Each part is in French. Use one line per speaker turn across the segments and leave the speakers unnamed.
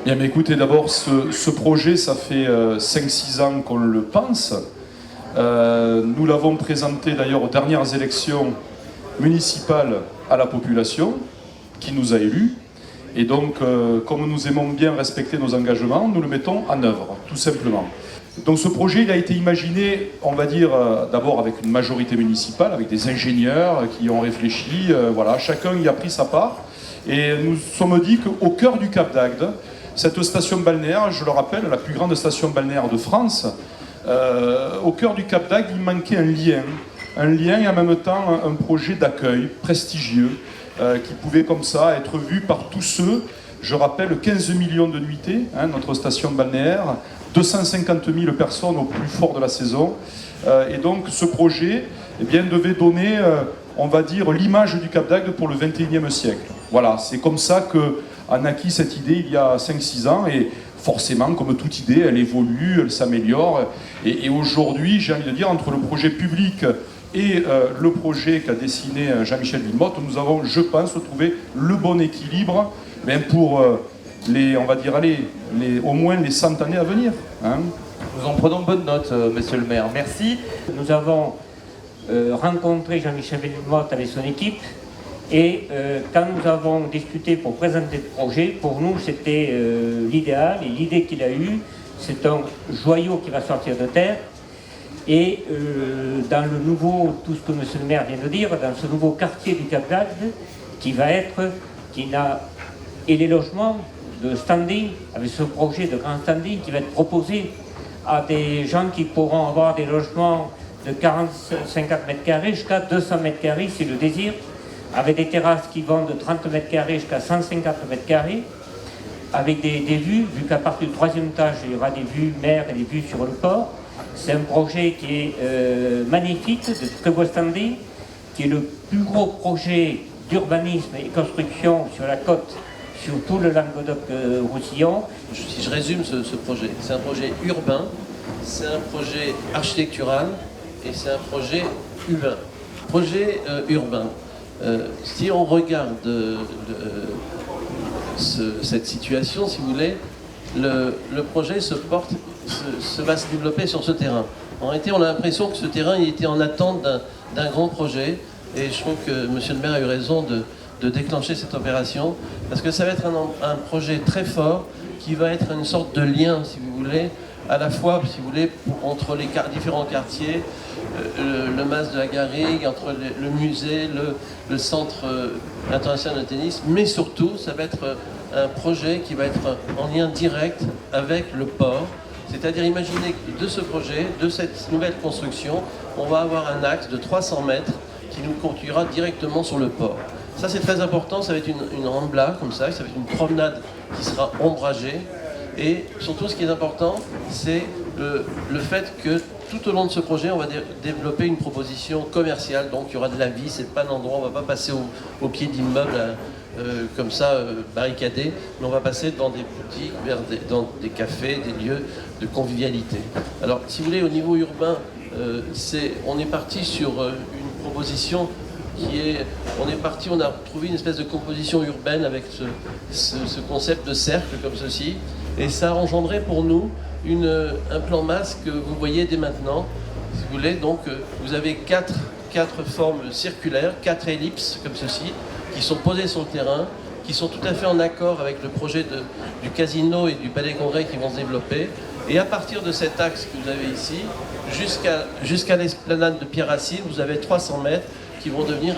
Bien, mais écoutez, d'abord, ce projet, ça fait 5-6 ans qu'on le pense. Nous l'avons présenté d'ailleurs aux dernières élections municipales à la population, qui nous a élus. Et donc, comme nous aimons bien respecter nos engagements, nous le mettons en œuvre, tout simplement. Donc ce projet, il a été imaginé, on va dire, d'abord avec une majorité municipale, avec des ingénieurs qui ont réfléchi, voilà, chacun y a pris sa part. Et nous nous sommes dit qu'au cœur du Cap d'Agde, cette station balnéaire, je le rappelle, la plus grande station balnéaire de France, au cœur du Cap d'Agde, il manquait un lien et en même temps un projet d'accueil prestigieux qui pouvait comme ça être vu par tous ceux, je rappelle 15 millions de nuitées, notre station balnéaire, 250 000 personnes au plus fort de la saison, et donc ce projet devait donner, on va dire, l'image du Cap d'Agde pour le XXIe siècle. Voilà, c'est comme ça qu'a naquit cette idée il y a 5-6 ans, et forcément, comme toute idée, elle évolue, elle s'améliore, et aujourd'hui, j'ai envie de dire, entre le projet public et le projet qu'a dessiné Jean-Michel Wilmotte, nous avons, je pense, trouvé le bon équilibre pour on va dire, au moins les 100 années à venir.
Nous en prenons bonne note, monsieur le maire. Merci.
Nous avons rencontré Jean-Michel Wilmotte avec son équipe et quand nous avons discuté pour présenter le projet, pour nous c'était l'idéal, et l'idée qu'il a eue, c'est un joyau qui va sortir de terre. Et dans le nouveau, tout ce que monsieur le maire vient de dire, dans ce nouveau quartier du Cap d'Agde, et les logements de standing, avec ce projet de grand standing qui va être proposé à des gens qui pourront avoir des logements de 40-50 mètres carrés jusqu'à 200 mètres carrés s'ils le désirent, avec des terrasses qui vont de 30 mètres carrés jusqu'à 150 mètres carrés, avec des vues, vu qu'à partir du 3e étage, il y aura des vues mer et des vues sur le port. C'est un projet qui est magnifique, de très beau standing, qui est le plus gros projet d'urbanisme et construction sur la côte, sur tout le Languedoc-Roussillon.
Si je résume ce projet, c'est un projet urbain, c'est un projet architectural et c'est un projet humain. Projet urbain. Si on regarde cette situation, si vous voulez, le projet va se développer sur ce terrain. En réalité, on a l'impression que ce terrain il était en attente d'un grand projet, et je trouve que monsieur le maire a eu raison de déclencher cette opération, parce que ça va être un projet très fort, qui va être une sorte de lien, si vous voulez, à la fois, si vous voulez, entre les différents quartiers, le mas de la Garrigue, entre le musée, le centre international de tennis, mais surtout, ça va être un projet qui va être en lien direct avec le port. C'est-à-dire, imaginez que de ce projet, de cette nouvelle construction, on va avoir un axe de 300 mètres qui nous conduira directement sur le port. Ça, c'est très important, ça va être une rambla, comme ça va être une promenade qui sera ombragée. Et surtout, ce qui est important, c'est le fait que tout au long de ce projet, on va développer une proposition commerciale. Donc, il y aura de la vie, c'est pas un endroit, on va pas passer au pied d'immeubles comme ça, barricadés, mais on va passer dans des boutiques, dans des cafés, des lieux de convivialité. Alors, si vous voulez, au niveau urbain, on est parti sur une proposition on a trouvé une espèce de composition urbaine avec ce concept de cercle comme ceci, et ça a engendré pour nous un plan masse que vous voyez dès maintenant, si vous voulez. Donc vous avez quatre formes circulaires, 4 ellipses comme ceci, qui sont posées sur le terrain, qui sont tout à fait en accord avec le projet du casino et du palais congrès qui vont se développer. Et à partir de cet axe que vous avez ici, jusqu'à l'esplanade de Pierre-Racine, vous avez 300 mètres qui vont devenir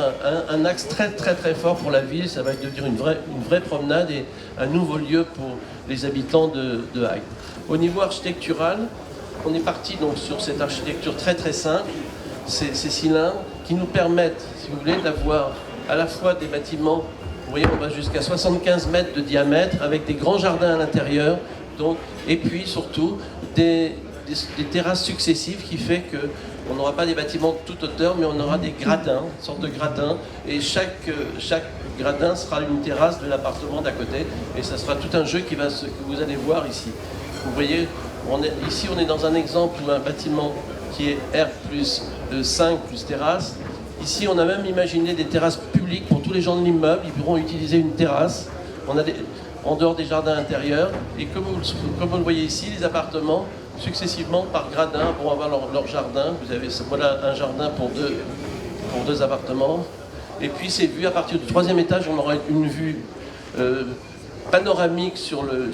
un axe très très très fort pour la ville. Ça va devenir une vraie promenade et un nouveau lieu pour les habitants de Agde. Au niveau architectural, on est parti donc sur cette architecture très très simple, ces cylindres qui nous permettent, si vous voulez, d'avoir à la fois des bâtiments, vous voyez, on va jusqu'à 75 mètres de diamètre avec des grands jardins à l'intérieur, et puis surtout des terrasses successives qui fait que on n'aura pas des bâtiments de toute hauteur, mais on aura des gradins, une sorte de gradins, et chaque gradin sera une terrasse de l'appartement d'à côté, et ça sera tout un jeu que vous allez voir ici. Vous voyez, ici on est dans un exemple où un bâtiment qui est R plus 5 plus terrasse. Ici on a même imaginé des terrasses publiques pour tous les gens de l'immeuble, ils pourront utiliser une terrasse. en dehors des jardins intérieurs. Et comme vous le voyez ici, les appartements, successivement par gradin, vont avoir leur jardin. Vous avez voilà un jardin pour deux appartements. Et puis c'est vu à partir du 3e étage, on aura une vue panoramique sur le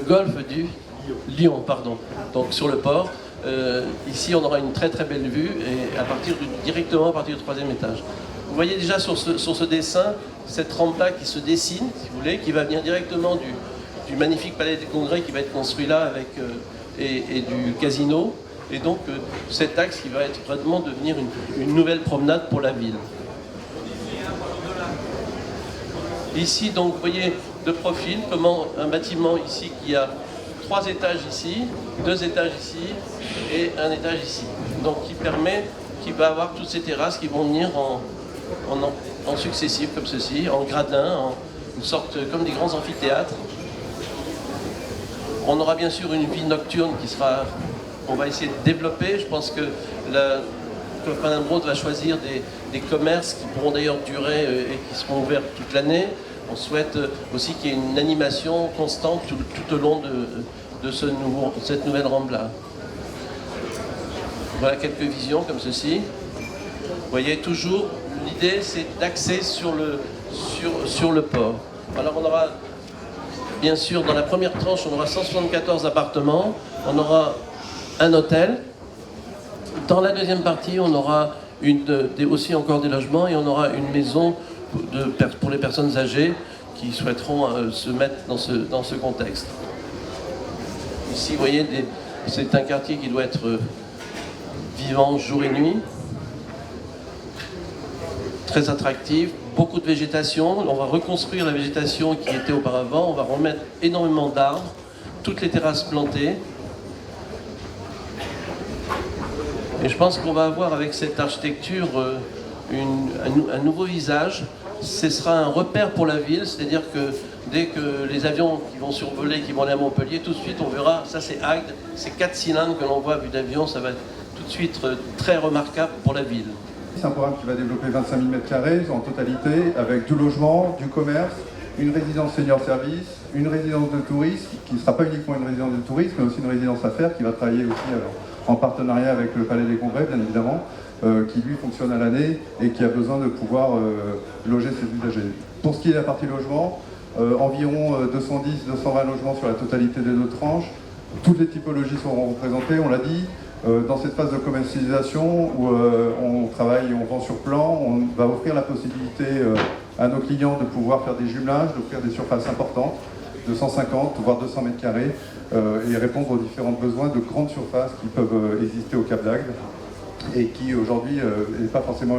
golfe du Lion, pardon, donc sur le port. Ici, on aura une très très belle vue et directement à partir du 3e étage. Vous voyez déjà sur ce dessin cette rampe-là qui se dessine, si vous voulez, qui va venir directement du magnifique palais des congrès qui va être construit là avec et du casino. Et donc cet axe qui va être vraiment devenir une nouvelle promenade pour la ville. Ici, donc, vous voyez de profil comment un bâtiment ici qui a 3 étages ici, 2 étages ici et 1 étage ici. Donc qui va avoir toutes ces terrasses qui vont venir en successif comme ceci, en gradin, en une sorte comme des grands amphithéâtres. On aura bien sûr une vie nocturne on va essayer de développer. Je pense que Kaufmann & Broad va choisir des commerces qui pourront d'ailleurs durer et qui seront ouverts toute l'année. On souhaite aussi qu'il y ait une animation constante tout au long de cette nouvelle rampe-là. Voilà quelques visions comme ceci. Vous voyez, toujours, l'idée c'est d'axer sur le port. Alors on aura, bien sûr, dans la première tranche, on aura 174 appartements, on aura un hôtel. Dans la deuxième partie, on aura aussi encore des logements et on aura une maison pour les personnes âgées qui souhaiteront se mettre dans ce contexte. Ici, vous voyez, c'est un quartier qui doit être vivant jour et nuit, très attractif, beaucoup de végétation. On va reconstruire la végétation qui était auparavant, on va remettre énormément d'arbres, toutes les terrasses plantées. Et je pense qu'on va avoir avec cette architecture un nouveau visage. Ce sera un repère pour la ville, c'est-à-dire que dès que les avions qui vont survoler, qui vont aller à Montpellier, tout de suite on verra, ça c'est Agde, ces 4 cylindres que l'on voit à vue d'avion, ça va être tout de suite très remarquable pour la ville.
C'est un programme qui va développer 25 000 m² en totalité, avec du logement, du commerce, une résidence senior service, une résidence de tourisme, qui ne sera pas uniquement une résidence de tourisme, mais aussi une résidence affaires, qui va travailler aussi en partenariat avec le Palais des Congrès, bien évidemment, qui lui fonctionne à l'année et qui a besoin de pouvoir loger ses usagers. Pour ce qui est de la partie logement, environ 210-220 logements sur la totalité des 2 tranches. Toutes les typologies seront représentées, on l'a dit. Dans cette phase de commercialisation où on travaille et on vend sur plan, on va offrir la possibilité à nos clients de pouvoir faire des jumelages, d'offrir des surfaces importantes, de 150 voire 200 m² et répondre aux différents besoins de grandes surfaces qui peuvent exister au Cap d'Agde et qui aujourd'hui n'est pas forcément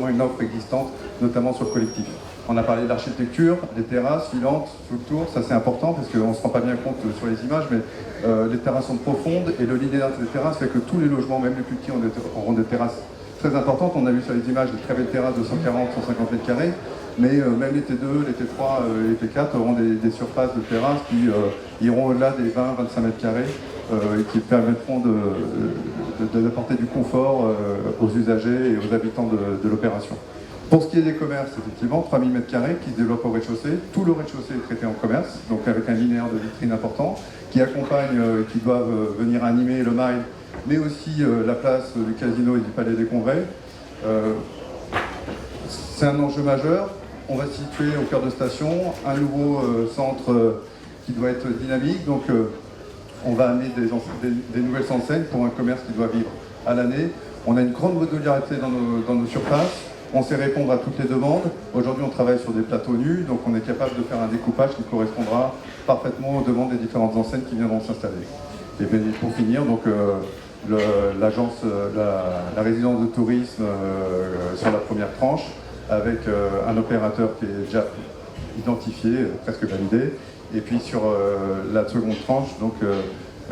une offre existante, notamment sur le collectif. On a parlé de l'architecture, des terrasses filantes sous le tour, ça c'est important parce qu'on ne se rend pas bien compte sur les images, mais les terrasses sont profondes et le linéaire des terrasses fait que tous les logements, même les plus petits, auront des terrasses très importantes. On a vu sur les images des très belles terrasses de 140-150 m², mais même les T2, les T3, les T4 auront des surfaces de terrasses qui iront au-delà des 20-25 m² et qui permettront d'apporter du confort aux usagers et aux habitants de l'opération. Pour ce qui est des commerces, effectivement, 3000 m² qui se développent au rez-de-chaussée. Tout le rez-de-chaussée est traité en commerce, donc avec un linéaire de vitrine important, qui accompagne, qui doivent venir animer le mail, mais aussi la place du casino et du Palais des Congrès. C'est un enjeu majeur. On va situer au cœur de station un nouveau centre qui doit être dynamique, donc on va amener des nouvelles enseignes pour un commerce qui doit vivre à l'année. On a une grande modularité dans nos surfaces. On sait répondre à toutes les demandes. Aujourd'hui, on travaille sur des plateaux nus, donc on est capable de faire un découpage qui correspondra parfaitement aux demandes des différentes enseignes qui viendront s'installer. Et pour finir, donc l'agence, la résidence de tourisme sur la première tranche, avec un opérateur qui est déjà identifié, presque validé. Et puis sur la seconde tranche, donc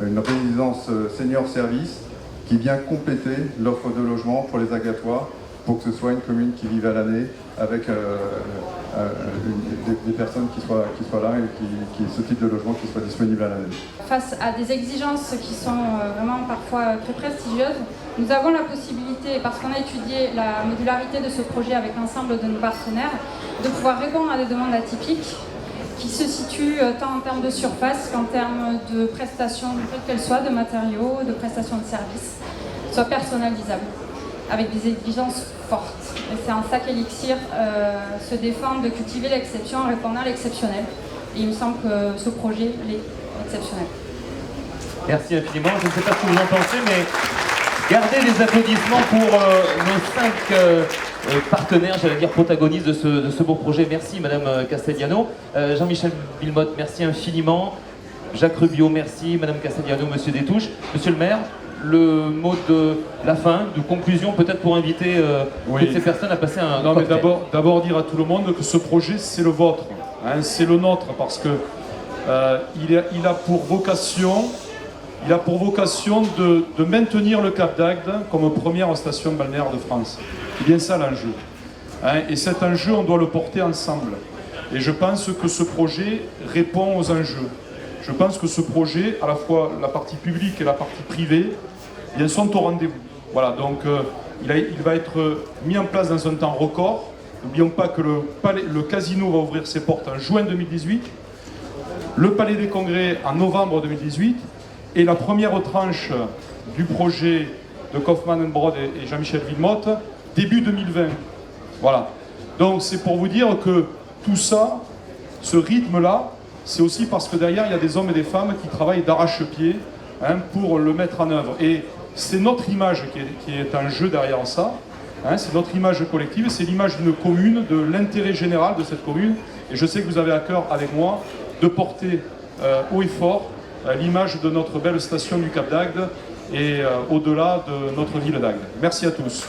une résidence senior service qui vient compléter l'offre de logement pour les Agatois pour que ce soit une commune qui vive à l'année avec des personnes qui soient là et qui ce type de logement qui soit disponible à l'année.
Face à des exigences qui sont vraiment parfois très prestigieuses, nous avons la possibilité, parce qu'on a étudié la modularité de ce projet avec l'ensemble de nos partenaires, de pouvoir répondre à des demandes atypiques qui se situent tant en termes de surface qu'en termes de prestations, quelles qu'elles soient, de matériaux, de prestations de services, soient personnalisables, avec des exigences fortes. Et c'est en ça qu'Elixir se défend de cultiver l'exception en répondant à l'exceptionnel. Et il me semble que ce projet l'est exceptionnel.
Merci infiniment. Je ne sais pas ce que vous en pensez, mais gardez des applaudissements pour nos 5 partenaires, j'allais dire protagonistes de ce beau projet. Merci Madame Castellano. Jean-Michel Wilmotte, merci infiniment. Jacques Rubio, merci. Madame Castellano, Monsieur Détouche. Monsieur le maire, le mot de la fin, de conclusion, peut-être pour inviter toutes ces personnes à passer un
Non, mais
cocktail.
d'abord dire à tout le monde que ce projet, c'est le vôtre. Hein, c'est le nôtre, parce que il a pour vocation de maintenir le Cap d'Agde comme première station balnéaire de France. C'est bien ça l'enjeu. Hein, et cet enjeu, on doit le porter ensemble. Et je pense que ce projet répond aux enjeux. Je pense que ce projet, à la fois la partie publique et la partie privée, ils sont au rendez-vous. Voilà, donc il va être mis en place dans un temps record. N'oublions pas que le casino va ouvrir ses portes en juin 2018, le Palais des Congrès en novembre 2018, et la première tranche du projet de Kaufmann & Broad et Jean-Michel Wilmotte, début 2020. Voilà. Donc c'est pour vous dire que tout ça, ce rythme-là, c'est aussi parce que derrière, il y a des hommes et des femmes qui travaillent d'arrache-pied pour le mettre en œuvre. Et c'est notre image qui est en jeu derrière ça. C'est notre image collective, c'est l'image d'une commune, de l'intérêt général de cette commune. Et je sais que vous avez à cœur, avec moi, de porter haut et fort l'image de notre belle station du Cap d'Agde et au-delà de notre ville d'Agde. Merci à tous.